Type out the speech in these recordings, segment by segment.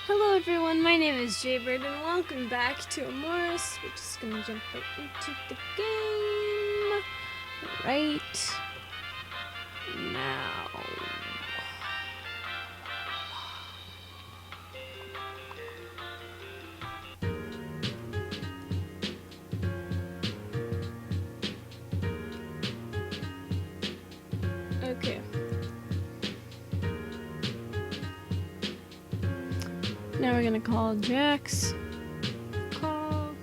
Hello everyone, my name is Jaybird and welcome back to Amorous. We're just gonna jump right into the game right now. Okay. Now we're gonna call Jax. Call.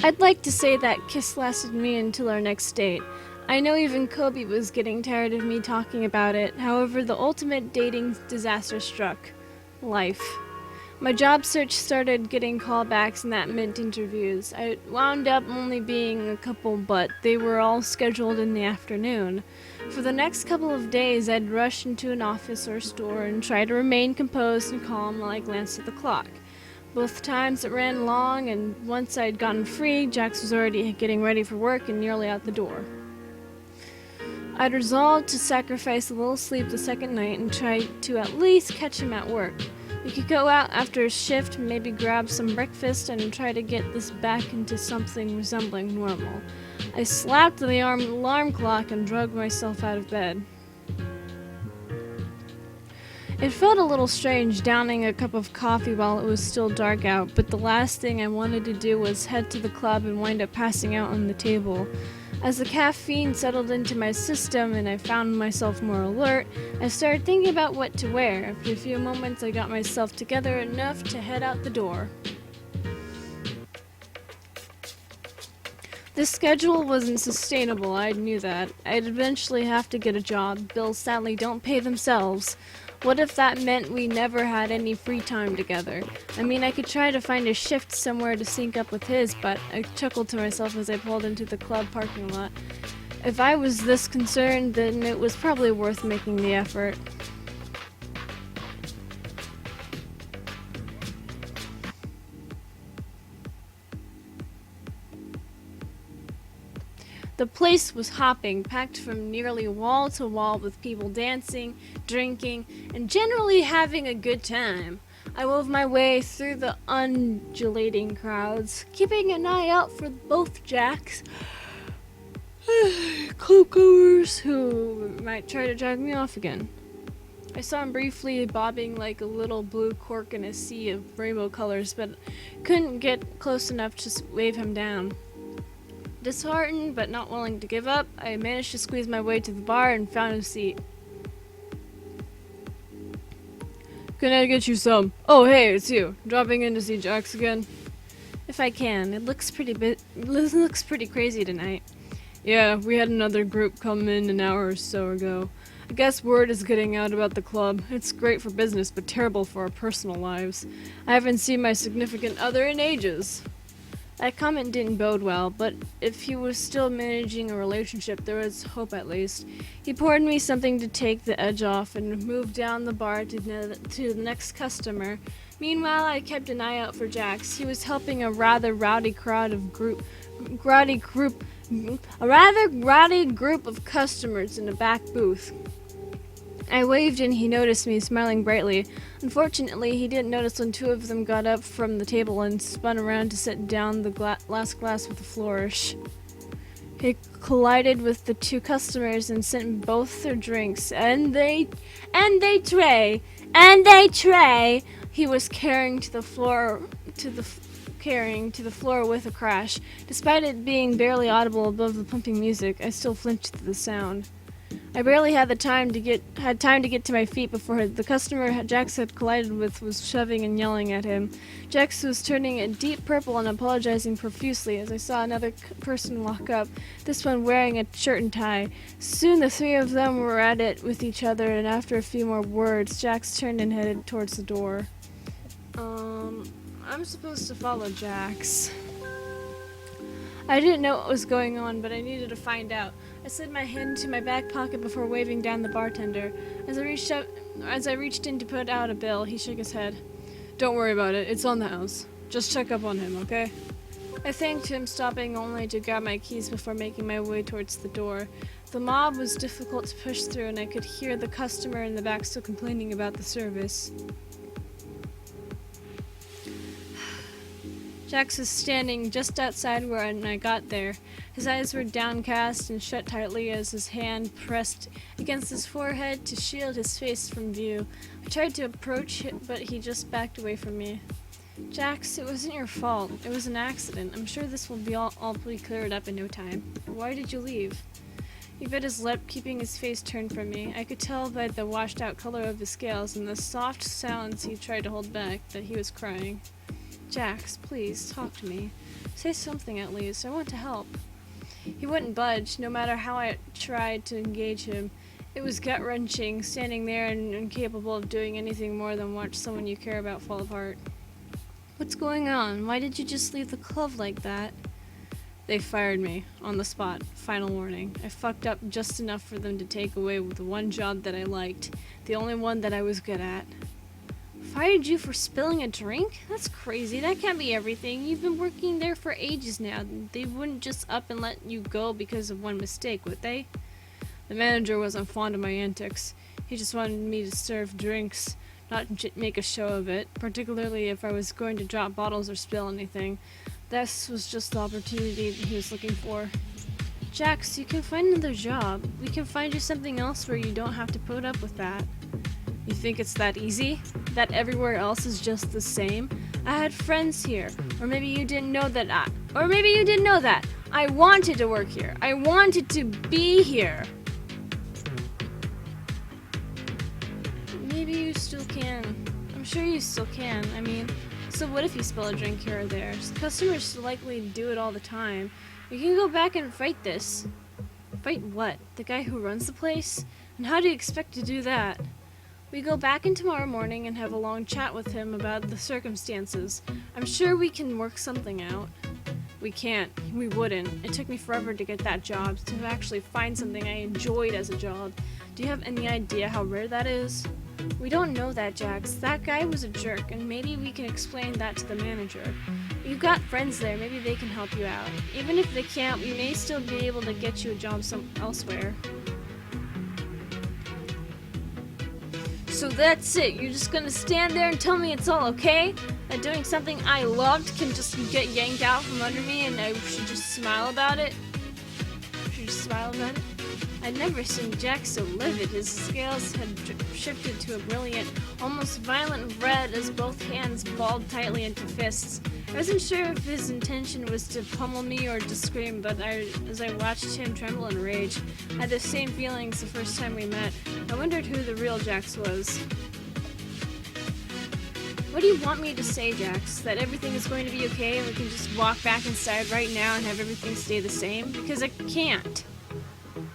I'd like to say that kiss lasted me until our next date. I know even Kobe was getting tired of me talking about it. However, the ultimate dating disaster struck. Life. My job search started getting callbacks and that meant interviews. I wound up only being a couple, but they were all scheduled in the afternoon. For the next couple of days, I'd rush into an office or store and try to remain composed and calm while I glanced at the clock. Both times it ran long, and once I'd gotten free, Jax was already getting ready for work and nearly out the door. I'd resolved to sacrifice a little sleep the second night and try to at least catch him at work. We could go out after a shift, maybe grab some breakfast, and try to get this back into something resembling normal. I slapped the alarm clock and dragged myself out of bed. It felt a little strange downing a cup of coffee while it was still dark out, but the last thing I wanted to do was head to the club and wind up passing out on the table. As the caffeine settled into my system and I found myself more alert, I started thinking about what to wear. After a few moments, I got myself together enough to head out the door. This schedule wasn't sustainable, I knew that. I'd eventually have to get a job. Bills sadly don't pay themselves. What if that meant we never had any free time together? I mean, I could try to find a shift somewhere to sync up with his, but I chuckled to myself as I pulled into the club parking lot. If I was this concerned, then it was probably worth making the effort. The place was hopping, packed from nearly wall to wall with people dancing, drinking, and generally having a good time. I wove my way through the undulating crowds, keeping an eye out for both Jacks, clubgoers who might try to drag me off again. I saw him briefly bobbing like a little blue cork in a sea of rainbow colors, but couldn't get close enough to wave him down. Disheartened but not willing to give up, I managed to squeeze my way to the bar and found a seat. Can I get you some? Oh, hey, it's you. Dropping in to see Jax again? If I can. It looks pretty crazy tonight. Yeah, we had another group come in an hour or so ago. I guess word is getting out about the club. It's great for business, but terrible for our personal lives. I haven't seen my significant other in ages. That comment didn't bode well, but if he was still managing a relationship, there was hope at least. He poured me something to take the edge off and moved down the bar to the next customer. Meanwhile, I kept an eye out for Jax. He was helping a rather rowdy group of customers in a back booth. I waved and he noticed me, smiling brightly. Unfortunately, he didn't notice when two of them got up from the table and spun around to set down the last glass with a flourish. He collided with the two customers and sent both their drinks, and they tray. He was carrying to the floor with a crash. Despite it being barely audible above the pumping music, I still flinched at the sound. I barely had time to get to my feet before the customer Jax had collided with was shoving and yelling at him. Jax was turning a deep purple and apologizing profusely as I saw another person walk up, this one wearing a shirt and tie. Soon the three of them were at it with each other, and after a few more words, Jax turned and headed towards the door. I'm supposed to follow Jax. I didn't know what was going on, but I needed to find out. I slid my hand into my back pocket before waving down the bartender. As I reached in to put out a bill, he shook his head. Don't worry about it. It's on the house. Just check up on him, okay? I thanked him, stopping only to grab my keys before making my way towards the door. The mob was difficult to push through, and I could hear the customer in the back still complaining about the service. Jax was standing just outside when I got there. His eyes were downcast and shut tightly as his hand pressed against his forehead to shield his face from view. I tried to approach him, but he just backed away from me. Jax, it wasn't your fault. It was an accident. I'm sure this will be all be cleared up in no time. Why did you leave? He bit his lip, keeping his face turned from me. I could tell by the washed-out color of his scales and the soft sounds he tried to hold back that he was crying. Jax, please, talk to me. Say something at least. I want to help. He wouldn't budge, no matter how I tried to engage him. It was gut-wrenching, standing there and incapable of doing anything more than watch someone you care about fall apart. What's going on? Why did you just leave the club like that? They fired me, on the spot. Final warning. I fucked up just enough for them to take away the one job that I liked, the only one that I was good at. Fired you for spilling a drink? That's crazy. That can't be everything. You've been working there for ages now. They wouldn't just up and let you go because of one mistake, would they? The manager wasn't fond of my antics. He just wanted me to serve drinks, not make a show of it, particularly if I was going to drop bottles or spill anything. This was just the opportunity he was looking for. Jax, you can find another job. We can find you something else where you don't have to put up with that. You think it's that easy? That everywhere else is just the same? I had friends here. Or maybe you didn't know that I wanted to work here. I wanted to be here. Maybe you still can. I'm sure you still can. I mean, so what if you spill a drink here or there? Customers likely do it all the time. We can go back and fight this. Fight what? The guy who runs the place? And how do you expect to do that? We go back in tomorrow morning and have a long chat with him about the circumstances. I'm sure we can work something out. We can't. We wouldn't. It took me forever to get that job, to actually find something I enjoyed as a job. Do you have any idea how rare that is? We don't know that, Jax. That guy was a jerk, and maybe we can explain that to the manager. You've got friends there. Maybe they can help you out. Even if they can't, we may still be able to get you a job elsewhere. So that's it. You're just gonna stand there and tell me it's all okay? That doing something I loved can just get yanked out from under me and I should just smile about it? I'd never seen Jack so livid. His scales had shifted to a brilliant, almost violent red as both hands balled tightly into fists. I wasn't sure if his intention was to pummel me or to scream, but as I watched him tremble in rage, I had the same feelings the first time we met. I wondered who the real Jax was. What do you want me to say, Jax? That everything is going to be okay and we can just walk back inside right now and have everything stay the same? Because I can't.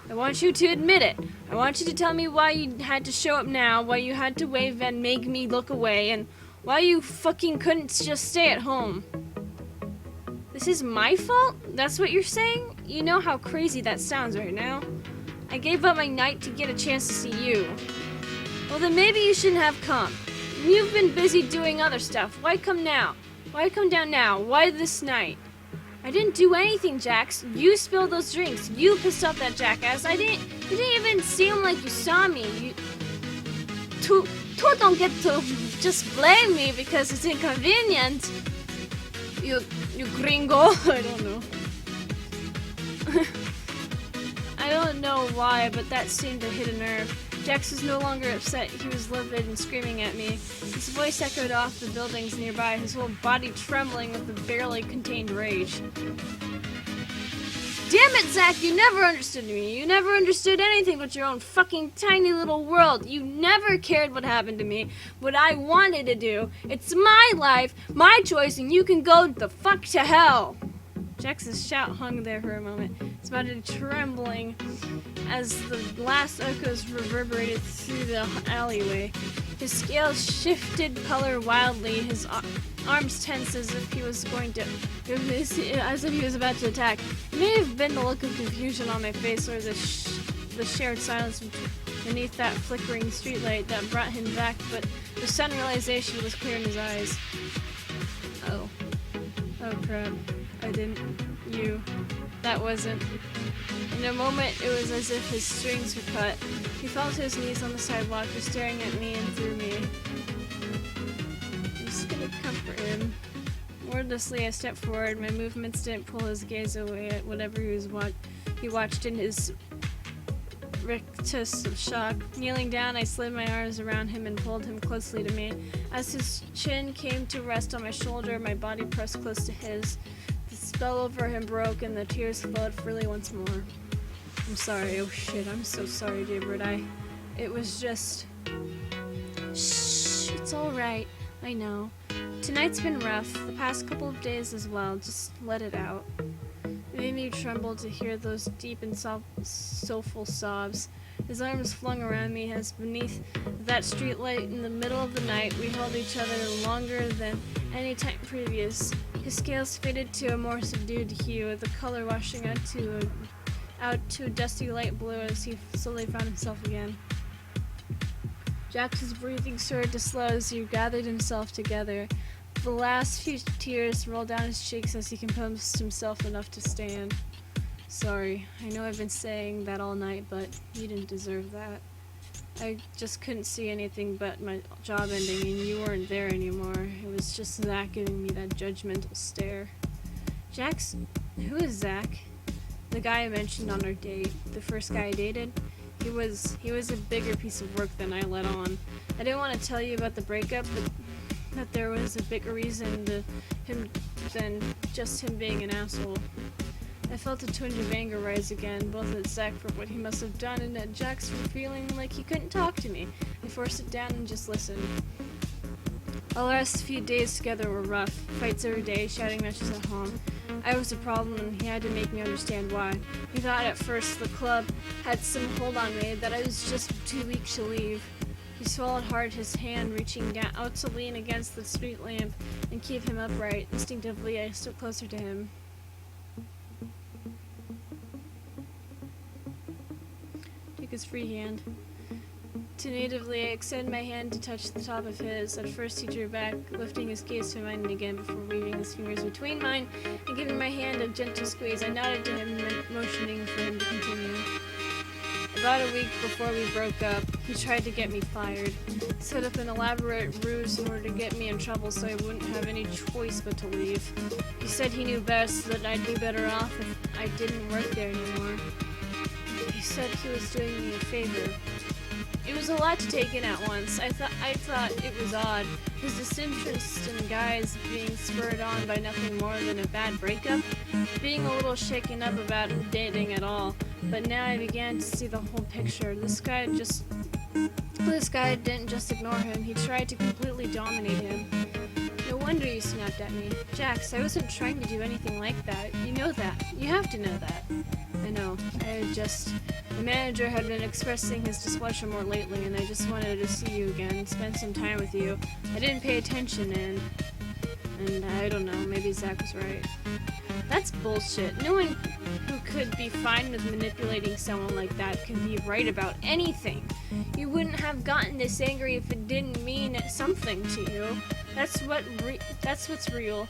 I want you to admit it. I want you to tell me why you had to show up now, why you had to wave and make me look away, and why you fucking couldn't just stay at home. This is my fault? That's what you're saying? You know how crazy that sounds right now. I gave up my night to get a chance to see you. Well, then maybe you shouldn't have come. You've been busy doing other stuff. Why come now? Why come down now? Why this night? I didn't do anything, Jax. You spilled those drinks. You pissed off that jackass. You didn't even seem like you saw me. You don't get to just blame me because it's inconvenient. You gringo. I don't know. I don't know why, but that seemed to hit a nerve. Jax was no longer upset. He was livid and screaming at me. His voice echoed off the buildings nearby, his whole body trembling with the barely contained rage. Damn it, Zach, you never understood me. You never understood anything but your own fucking tiny little world. You never cared what happened to me, what I wanted to do. It's my life, my choice, and you can go the fuck to hell. Jax's shout hung there for a moment, his body trembling as the last echoes reverberated through the alleyway. His scales shifted color wildly, his arms tense as if he was about to attack. It may have been the look of confusion on my face or the shared silence beneath that flickering streetlight that brought him back, but the sudden realization was clear in his eyes. Oh crap. That wasn't. In a moment, it was as if his strings were cut. He fell to his knees on the sidewalk, just staring at me and through me. I'm just gonna comfort him. Wordlessly, I stepped forward. My movements didn't pull his gaze away at whatever he watched in his rictus of shock. Kneeling down, I slid my arms around him and pulled him closely to me. As his chin came to rest on my shoulder, my body pressed close to his. The spell over him broke, and the tears flowed freely once more. I'm sorry. Oh shit, I'm so sorry, Jaybird. It was just... Shh, it's alright. I know. Tonight's been rough. The past couple of days as well. Just let it out. It made me tremble to hear those deep and soulful sobs. His arms flung around me as beneath that streetlight in the middle of the night we held each other longer than any time previous. His scales faded to a more subdued hue, the color washing out to a dusty light blue as he slowly found himself again. Jax's breathing started to slow as he gathered himself together. The last few tears rolled down his cheeks as he composed himself enough to stand. Sorry, I know I've been saying that all night, but you didn't deserve that. I just couldn't see anything but my job ending, and you weren't there anymore. It was just Zach giving me that judgmental stare. Jax? Who is Zach? The guy I mentioned on our date. The first guy I dated? He was a bigger piece of work than I let on. I didn't want to tell you about the breakup, but that there was a bigger reason to him than just him being an asshole. I felt a twinge of anger rise again, both at Zach for what he must have done and at Jax for feeling like he couldn't talk to me. I forced it down and just listened. Our last few days together were rough. Fights every day, shouting matches at home. I was a problem and he had to make me understand why. He thought at first the club had some hold on me, that I was just too weak to leave. He swallowed hard, his hand reaching down out to lean against the street lamp and keep him upright. Instinctively, I stood closer to him. Took his free hand. Tentatively, I extended my hand to touch the top of his. At first, he drew back, lifting his gaze to mine again before weaving his fingers between mine and giving my hand a gentle squeeze. I nodded to him, motioning for him to continue. About a week before we broke up, he tried to get me fired. Set up an elaborate ruse in order to get me in trouble so I wouldn't have any choice but to leave. He said he knew best, that I'd be better off if I didn't work there anymore. He said he was doing me a favor. It was a lot to take in at once. I thought it was odd, his disinterest in guys being spurred on by nothing more than a bad breakup, being a little shaken up about dating at all. But now I began to see the whole picture. This guy didn't just ignore him, he tried to completely dominate him. No wonder you snapped at me. Jax, I wasn't trying to do anything like that. You know that. You have to know that. I know. The manager had been expressing his displeasure more lately, and I just wanted to see you again, spend some time with you. I didn't pay attention, and I don't know, maybe Zach was right. That's bullshit. No one who could be fine with manipulating someone like that can be right about anything. You wouldn't have gotten this angry if it didn't mean something to you. That's what's real.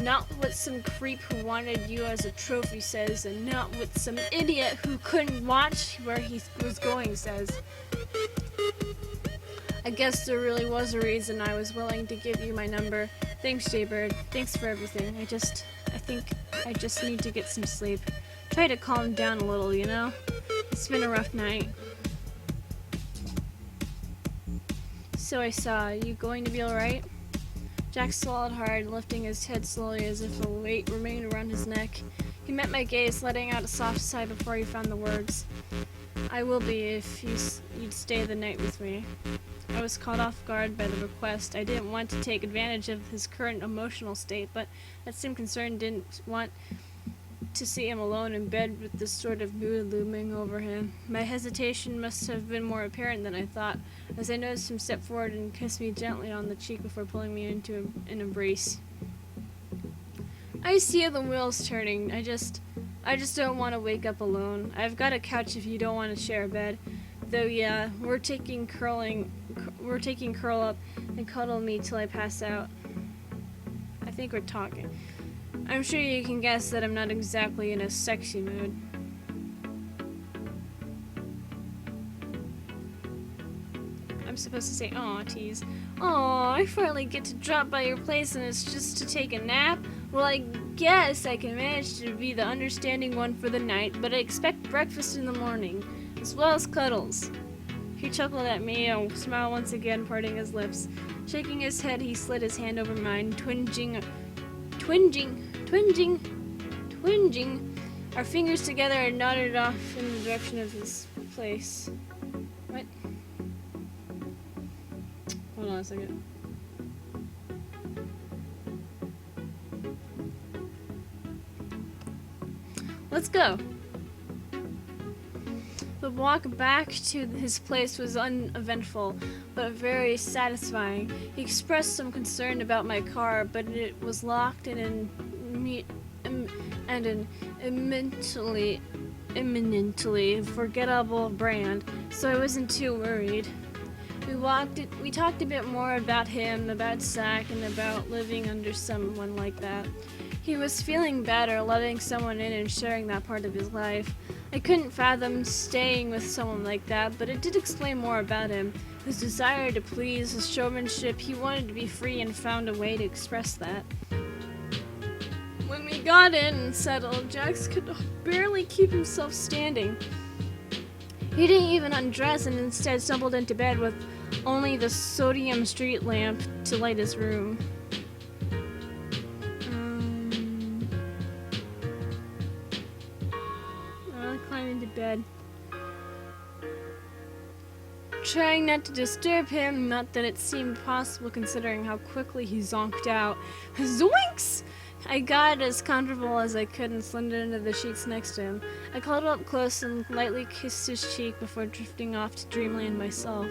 Not what some creep who wanted you as a trophy says, and not what some idiot who couldn't watch where he was going says. I guess there really was a reason I was willing to give you my number. Thanks, Jaybird. Thanks for everything. I think I just need to get some sleep. Try to calm down a little, you know? It's been a rough night. So I saw. You going to be alright? Jack swallowed hard, lifting his head slowly as if a weight remained around his neck. He met my gaze, letting out a soft sigh before he found the words. I will be if you'd stay the night with me. I was caught off guard by the request. I didn't want to take advantage of his current emotional state, but that same concern didn't want to see him alone in bed with this sort of mood looming over him. My hesitation must have been more apparent than I thought, as I noticed him step forward and kiss me gently on the cheek before pulling me into an embrace. I see the wheels turning. I just don't want to wake up alone. I've got a couch if you don't want to share a bed. Though yeah, we're taking curl up and cuddle me till I pass out. I think we're talking. I'm sure you can guess that I'm not exactly in a sexy mood. I'm supposed to say, aw, tease. Aw, I finally get to drop by your place and it's just to take a nap? Well, I guess I can manage to be the understanding one for the night, but I expect breakfast in the morning, as well as cuddles. He chuckled at me, a smile once again parting his lips. Shaking his head, he slid his hand over mine, twinging our fingers together and nodded off in the direction of his place. What? Hold on a second. Let's go. The walk back to his place was uneventful, but very satisfying. He expressed some concern about my car, but it was locked and an eminently forgettable brand, so I wasn't too worried. We talked a bit more about him, about Zach, and about living under someone like that. He was feeling better, letting someone in and sharing that part of his life. I couldn't fathom staying with someone like that, but it did explain more about him. His desire to please, his showmanship, he wanted to be free and found a way to express that. When we got in and settled, Jax could barely keep himself standing. He didn't even undress and instead stumbled into bed with only the sodium street lamp to light his room. I climbed into bed, trying not to disturb him, not that it seemed possible considering how quickly he zonked out. Zoinks! I got as comfortable as I could and slid into the sheets next to him. I cuddled up close and lightly kissed his cheek before drifting off to dreamland myself.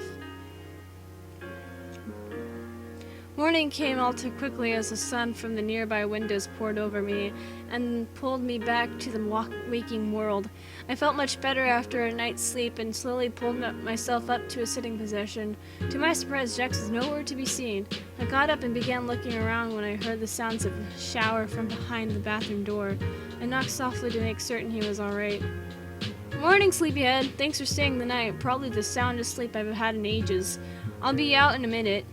Morning came all too quickly as the sun from the nearby windows poured over me and pulled me back to the waking world. I felt much better after a night's sleep and slowly pulled myself up to a sitting position. To my surprise, Jax was nowhere to be seen. I got up and began looking around when I heard the sounds of a shower from behind the bathroom door. I knocked softly to make certain he was alright. Morning, sleepyhead. Thanks for staying the night. Probably the soundest sleep I've had in ages. I'll be out in a minute.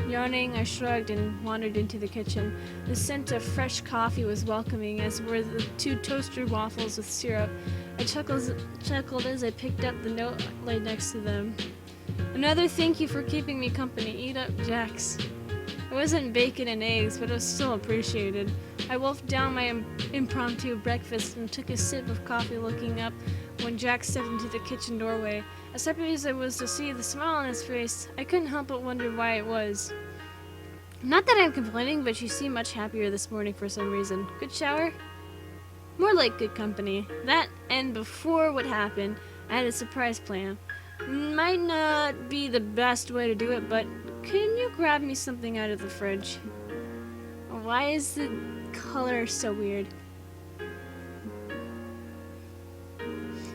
Yawning, I shrugged and wandered into the kitchen. The scent of fresh coffee was welcoming, as were the 2 toaster waffles with syrup. I chuckled as I picked up the note laid next to them. Another thank you for keeping me company. Eat up, Jax. It wasn't bacon and eggs, but it was still appreciated. I wolfed down my impromptu breakfast and took a sip of coffee, looking up when Jax stepped into the kitchen doorway. As happy as I was to see the smile on his face, I couldn't help but wonder why it was. Not that I'm complaining, but you seem much happier this morning for some reason. Good shower? More like good company. That, and before what happened, I had a surprise plan. Might not be the best way to do it, but can you grab me something out of the fridge? Why is the color so weird?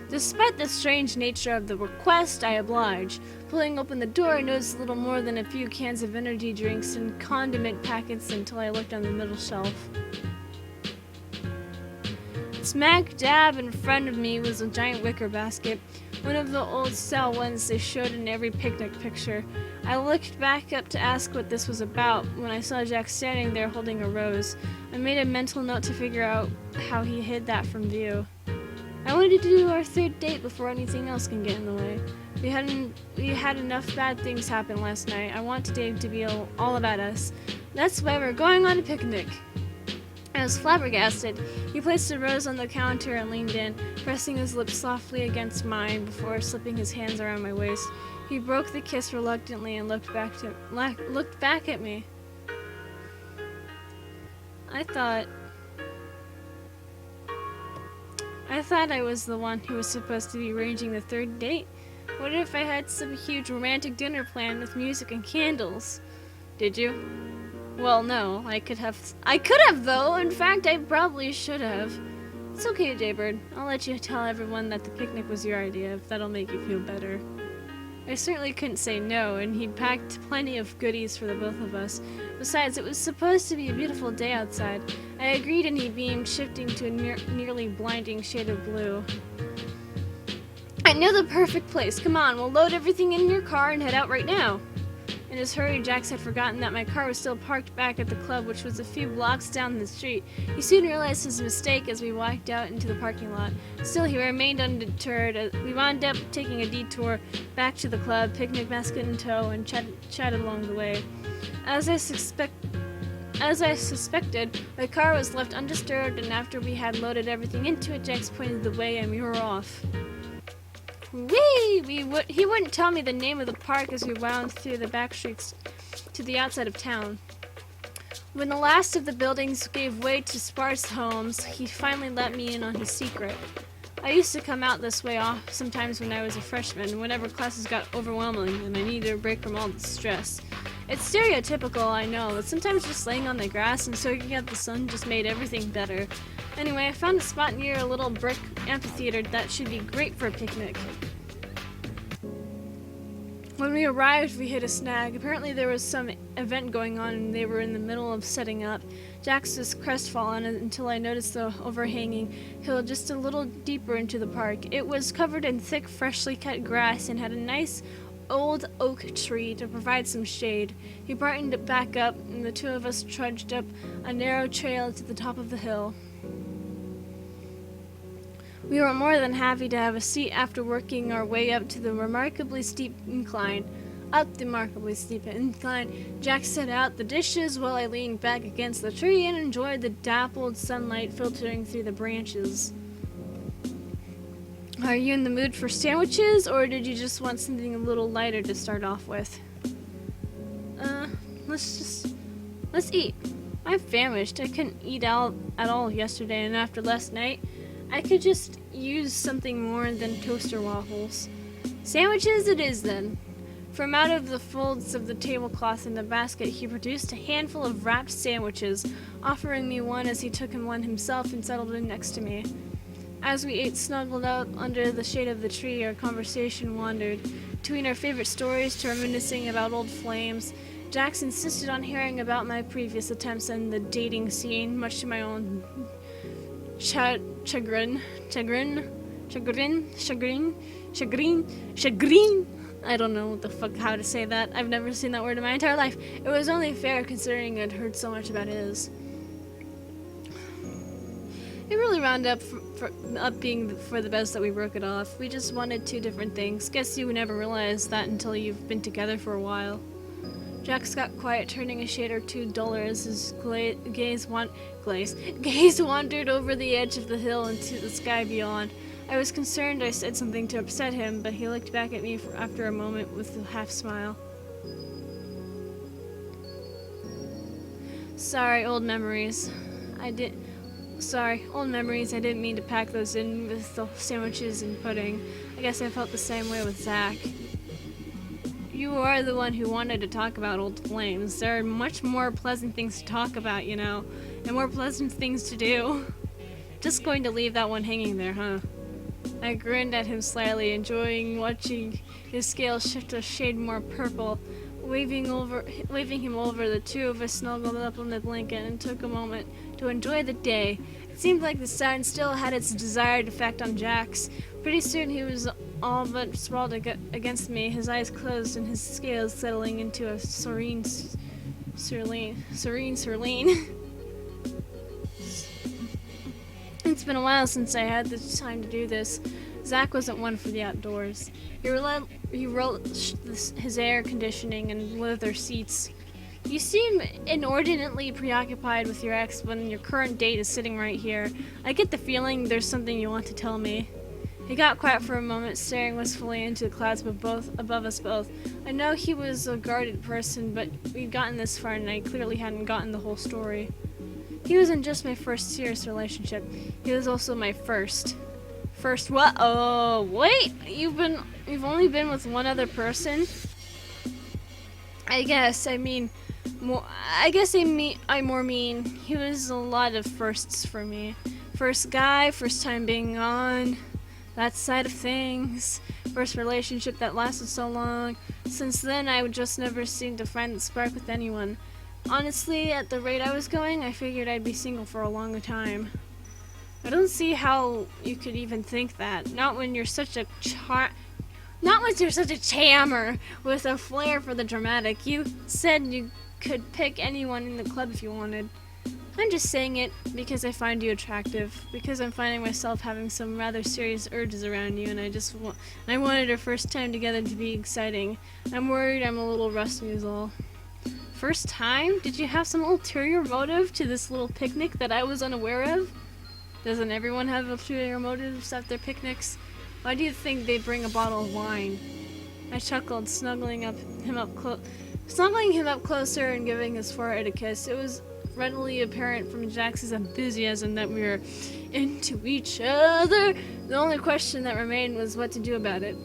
Despite the strange nature of the request, I obliged. Pulling open the door, I noticed little more than a few cans of energy drinks and condiment packets until I looked on the middle shelf. Smack dab in front of me was a giant wicker basket, one of the old style ones they showed in every picnic picture. I looked back up to ask what this was about when I saw Jack standing there holding a rose. I made a mental note to figure out how he hid that from view. I wanted to do our 3rd date before anything else can get in the way. We had enough bad things happen last night. I want today to be all about us. That's why we're going on a picnic. I was flabbergasted. He placed a rose on the counter and leaned in, pressing his lips softly against mine before slipping his hands around my waist. He broke the kiss reluctantly and looked back at me. I thought I was the one who was supposed to be arranging the 3rd date. What if I had some huge romantic dinner planned with music and candles? Did you? Well, no, I could have though. In fact, I probably should have. It's okay, Jaybird. I'll let you tell everyone that the picnic was your idea, if that'll make you feel better. I certainly couldn't say no, and he'd packed plenty of goodies for the both of us. Besides, it was supposed to be a beautiful day outside. I agreed, and he beamed, shifting to a nearly blinding shade of blue. I know the perfect place. Come on, we'll load everything in your car and head out right now. In his hurry, Jax had forgotten that my car was still parked back at the club, which was a few blocks down the street. He soon realized his mistake as we walked out into the parking lot. Still, he remained undeterred. We wound up taking a detour back to the club, picnic basket in tow, and chatted along the way. As I suspected, my car was left undisturbed, and after we had loaded everything into it, Jax pointed the way and we were off. Whee! He wouldn't tell me the name of the park as we wound through the back streets to the outside of town. When the last of the buildings gave way to sparse homes, he finally let me in on his secret. I used to come out this way off sometimes when I was a freshman, whenever classes got overwhelming and I needed a break from all the stress. It's stereotypical, I know, but sometimes just laying on the grass and soaking up the sun just made everything better. Anyway, I found a spot near a little brick amphitheater that should be great for a picnic. When we arrived, we hit a snag. Apparently there was some event going on and they were in the middle of setting up. Jax was crestfallen until I noticed the overhanging hill just a little deeper into the park. It was covered in thick, freshly cut grass and had a nice old oak tree to provide some shade. He brightened it back up and the two of us trudged up a narrow trail to the top of the hill. We were more than happy to have a seat after working our way up to the remarkably steep incline. Jack set out the dishes while I leaned back against the tree and enjoyed the dappled sunlight filtering through the branches. Are you in the mood for sandwiches, or did you just want something a little lighter to start off with? Let's eat. I'm famished. I couldn't eat out at all yesterday, and after last night, I could just use something more than toaster waffles. Sandwiches it is, then. From out of the folds of the tablecloth in the basket, he produced a handful of wrapped sandwiches, offering me one as he took one himself and settled in next to me. As we ate snuggled up under the shade of the tree, our conversation wandered between our favorite stories to reminiscing about old flames. Jax insisted on hearing about my previous attempts in the dating scene, much to my own chagrin. I don't know how to say that. I've never seen that word in my entire life. It was only fair considering I'd heard so much about his. It really rounded up being for the best that we broke it off. We just wanted two different things. Guess you would never realize that until you've been together for a while. Jax got quiet, turning a shade or two duller as his gaze wandered over the edge of the hill into the sky beyond. I was concerned I said something to upset him, but he looked back at me after a moment with a half smile. Sorry, old memories. I didn't mean to pack those in with the sandwiches and pudding. I guess I felt the same way with Zach. You are the one who wanted to talk about old flames. There are much more pleasant things to talk about, you know, and more pleasant things to do. Just going to leave that one hanging there, huh? I grinned at him slyly, enjoying watching his scales shift a shade more purple. Waving him over, the two of us snuggled up on the blanket and took a moment to enjoy the day. It seemed like the sun still had its desired effect on Jax. Pretty soon he was all but sprawled against me, his eyes closed and his scales settling into a serene. It's been a while since I had the time to do this. Zach wasn't one for the outdoors. He relished his air conditioning and leather seats. You seem inordinately preoccupied with your ex when your current date is sitting right here. I get the feeling there's something you want to tell me. He got quiet for a moment, staring wistfully into the clouds above us both. I know he was a guarded person, but we'd gotten this far and I clearly hadn't gotten the whole story. He wasn't just my first serious relationship. He was also my first. First what? Oh, wait! You've only been with one other person? I more mean he was a lot of firsts for me. First guy, first time being on that side of things, first relationship that lasted so long. Since then, I would just never seem to find the spark with anyone. Honestly, at the rate I was going, I figured I'd be single for a long time. I don't see how you could even think that. Not when you're such a chammer with a flair for the dramatic. You said you could pick anyone in the club if you wanted. I'm just saying it because I find you attractive, because I'm finding myself having some rather serious urges around you, and I wanted our first time together to be exciting. I'm worried I'm a little rusty is all. First time? Did you have some ulterior motive to this little picnic that I was unaware of? Doesn't everyone have ulterior motives at their picnics? Why do you think they bring a bottle of wine? I chuckled, snuggling him up closer and giving his forehead a kiss. It was readily apparent from Jax's enthusiasm that we were into each other. The only question that remained was what to do about it.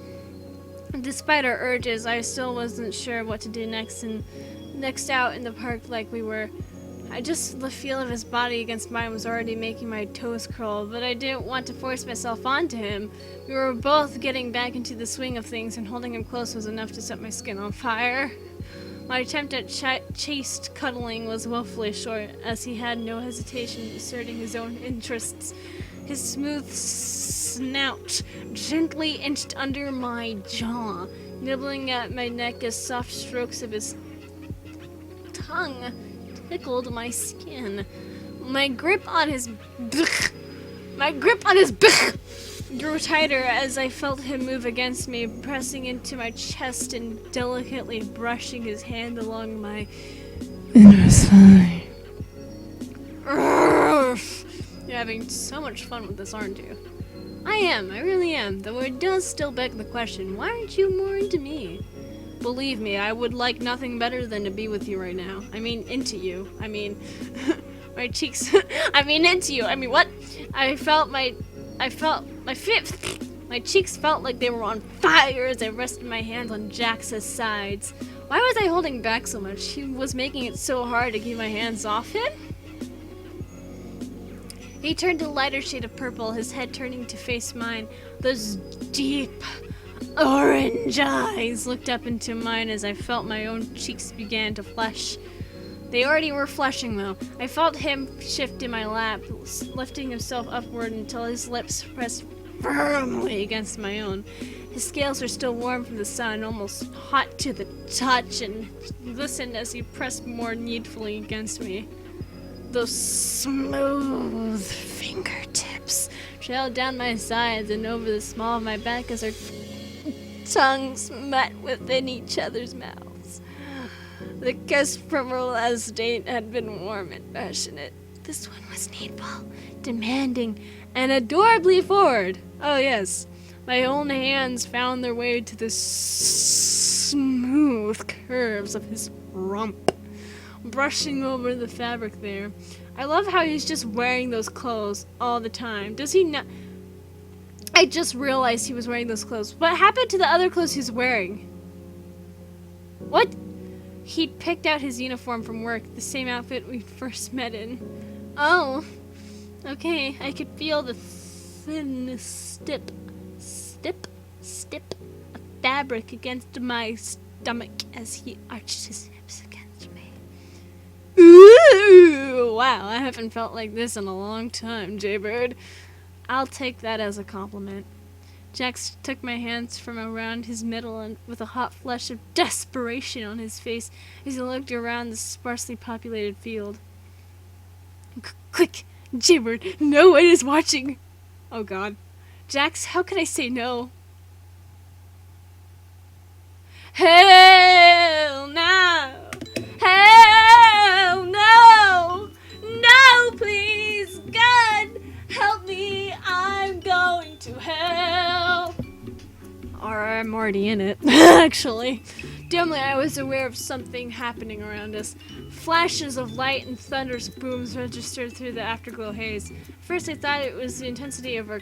Despite our urges, I still wasn't sure what to do next out in the park like we were. The feel of his body against mine was already making my toes curl, but I didn't want to force myself onto him. We were both getting back into the swing of things, and holding him close was enough to set my skin on fire. My attempt at chaste cuddling was woefully short, as he had no hesitation in asserting his own interests. His smooth snout gently inched under my jaw, nibbling at my neck as soft strokes of his tongue tickled my skin. My grip on his grew tighter as I felt him move against me, pressing into my chest and delicately brushing his hand along my inner thigh. You're having so much fun with this, aren't you? I really am, though it does still beg the question, why aren't you more into me? Believe me, I would like nothing better than to be with you right now. I mean, into you. I mean, my cheeks. Into you. What? My cheeks felt like they were on fire as I rested my hands on Jax's sides. Why was I holding back so much? He was making it so hard to keep my hands off him? He turned a lighter shade of purple, his head turning to face mine. Those deep orange eyes looked up into mine as I felt my own cheeks began to flush. They already were flushing, though. I felt him shift in my lap, lifting himself upward until his lips pressed firmly against my own. His scales were still warm from the sun, almost hot to the touch, and listened as he pressed more needfully against me. Those smooth fingertips trailed down my sides and over the small of my back as our tongues met within each other's mouths. The kiss from our last date had been warm and passionate. This one was needful, demanding, and adorably forward. Oh yes, my own hands found their way to the smooth curves of his rump, brushing over the fabric there. I love how he's just wearing those clothes all the time. Does he not? I just realized he was wearing those clothes. What happened to the other clothes he's wearing? What? He picked out his uniform from work, the same outfit we first met in. Oh, okay. I could feel the thin stip of fabric against my stomach as he arched his hips against me. Ooh, wow, I haven't felt like this in a long time, Jaybird. I'll take that as a compliment. Jax took my hands from around his middle and with a hot flush of desperation on his face as he looked around the sparsely populated field. Quick, Jaybird, no one is watching. Oh God. Jax, how could I say no? Hell no! Hell no! No, please! God, help me! I'm going to hell! Or I'm already in it, actually. Dimly, I was aware of something happening around us. Flashes of light and thunderous booms registered through the afterglow haze. First, I thought it was the intensity of our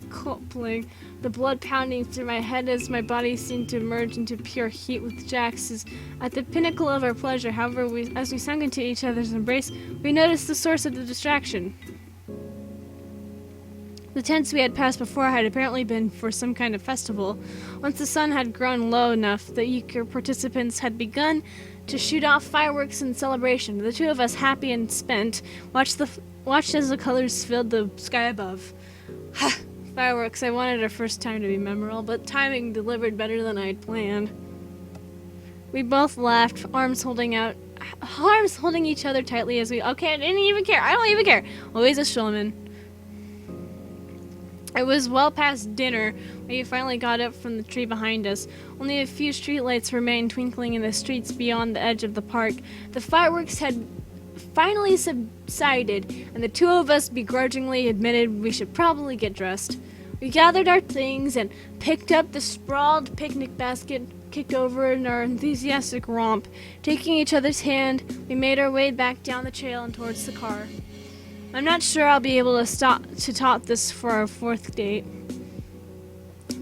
coupling, the blood pounding through my head as my body seemed to merge into pure heat with Jax's. At the pinnacle of our pleasure, however, as we sunk into each other's embrace, we noticed the source of the distraction. The tents we had passed before had apparently been for some kind of festival. Once the sun had grown low enough, the eager participants had begun to shoot off fireworks in celebration. The two of us, happy and spent, watched as the colors filled the sky above. Fireworks, I wanted our first time to be memorable, but timing delivered better than I had planned. We both laughed, arms holding each other tightly as we... Okay, I didn't even care. I don't even care. Always a showman. It was well past dinner when we finally got up from the tree behind us. Only a few streetlights remained twinkling in the streets beyond the edge of the park. The fireworks had finally subsided, and the two of us begrudgingly admitted we should probably get dressed. We gathered our things and picked up the sprawled picnic basket, kicked over in our enthusiastic romp. Taking each other's hand, we made our way back down the trail and towards the car. I'm not sure I'll be able to top this for our fourth date.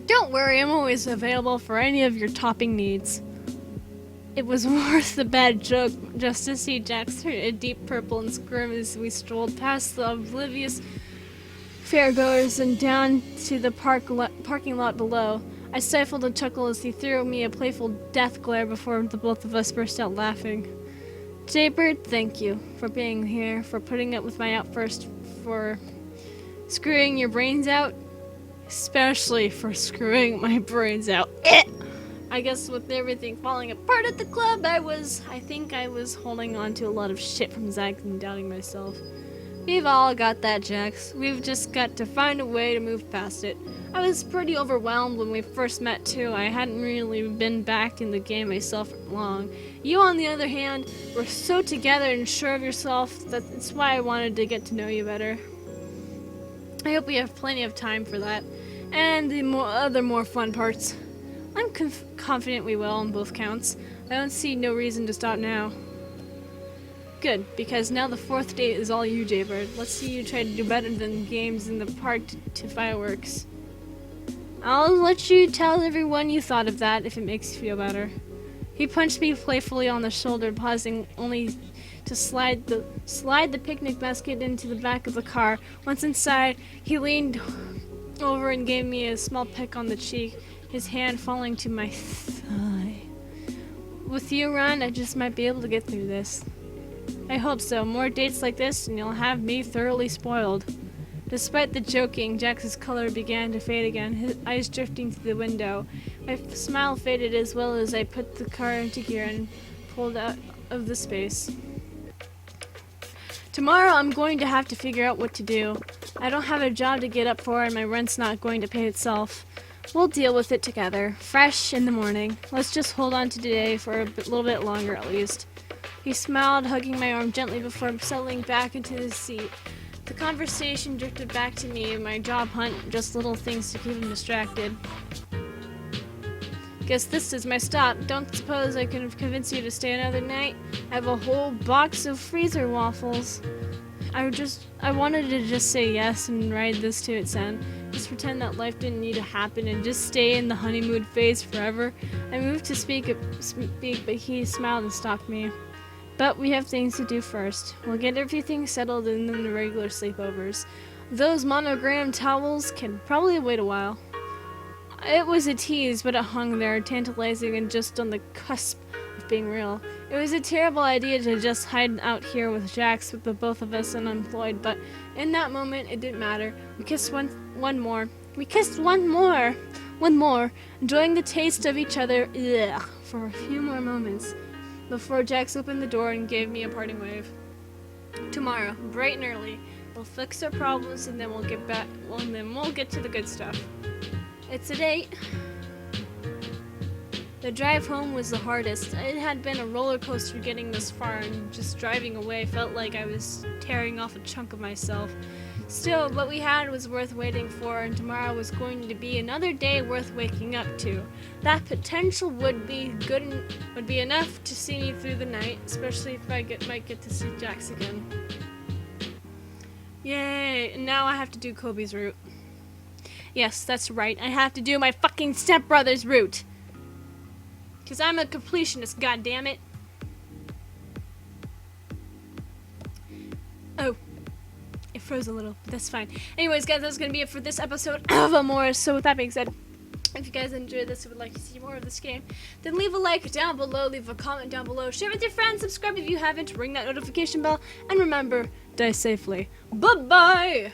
Don't worry, I'm always available for any of your topping needs. It was worth the bad joke just to see Jax turn a deep purple and squirm as we strolled past the oblivious fairgoers and down to the parking lot below. I stifled a chuckle as he threw me a playful death glare before the both of us burst out laughing. Jaybird, thank you for being here, for putting up with my outburst, for screwing your brains out, especially for screwing my brains out. I guess with everything falling apart at the club, I think I was holding on to a lot of shit from Zach and doubting myself. We've all got that, Jax. We've just got to find a way to move past it. I was pretty overwhelmed when we first met, too. I hadn't really been back in the game myself for long. You, on the other hand, were so together and sure of yourself that that's why I wanted to get to know you better. I hope we have plenty of time for that, and the other more fun parts. I'm confident we will on both counts. I don't see no reason to stop now. Good, because now the fourth date is all you, Jaybird. Let's see you try to do better than games in the park to fireworks. I'll let you tell everyone you thought of that if it makes you feel better. He punched me playfully on the shoulder, pausing only to slide the picnic basket into the back of the car. Once inside, he leaned over and gave me a small peck on the cheek, his hand falling to my thigh. With you around, I just might be able to get through this. I hope so. More dates like this, and you'll have me thoroughly spoiled. Despite the joking, Jax's color began to fade again, his eyes drifting to the window. My smile faded as well as I put the car into gear and pulled out of the space. Tomorrow I'm going to have to figure out what to do. I don't have a job to get up for and my rent's not going to pay itself. We'll deal with it together, fresh in the morning. Let's just hold on to today for a little bit longer at least. He smiled, hugging my arm gently before settling back into his seat. The conversation drifted back to me and my job hunt, just little things to keep him distracted. Guess this is my stop. Don't suppose I could have convinced you to stay another night? I have a whole box of freezer waffles. I wanted to just say yes and ride this to its end. Just pretend that life didn't need to happen and just stay in the honeymoon phase forever. I moved to speak, but he smiled and stopped me. But we have things to do first. We'll get everything settled and then the regular sleepovers. Those monogram towels can probably wait a while. It was a tease, but it hung there, tantalizing and just on the cusp of being real. It was a terrible idea to just hide out here with Jax with the both of us unemployed, but in that moment it didn't matter. We kissed one more. We kissed one more, enjoying the taste of each other for a few more moments before Jax opened the door and gave me a parting wave. Tomorrow, bright and early, we'll fix our problems and then we'll get to the good stuff. It's a date. The drive home was the hardest. It had been a roller coaster getting this far, and just driving away felt like I was tearing off a chunk of myself. Still, what we had was worth waiting for, and tomorrow was going to be another day worth waking up to. That potential would be enough to see me through the night, especially if I might get to see Jax again. Yay! And now I have to do Kobe's route. Yes, that's right. I have to do my fucking stepbrother's route. 'Cause I'm a completionist, goddammit. Oh. If froze a little, but that's fine. Anyways, guys, that's gonna be it for this episode of Amorous. So with that being said, if you guys enjoyed this and would like to see more of this game, then leave a like down below, leave a comment down below, share with your friends, subscribe if you haven't, ring that notification bell, and remember, die safely. Bye-bye!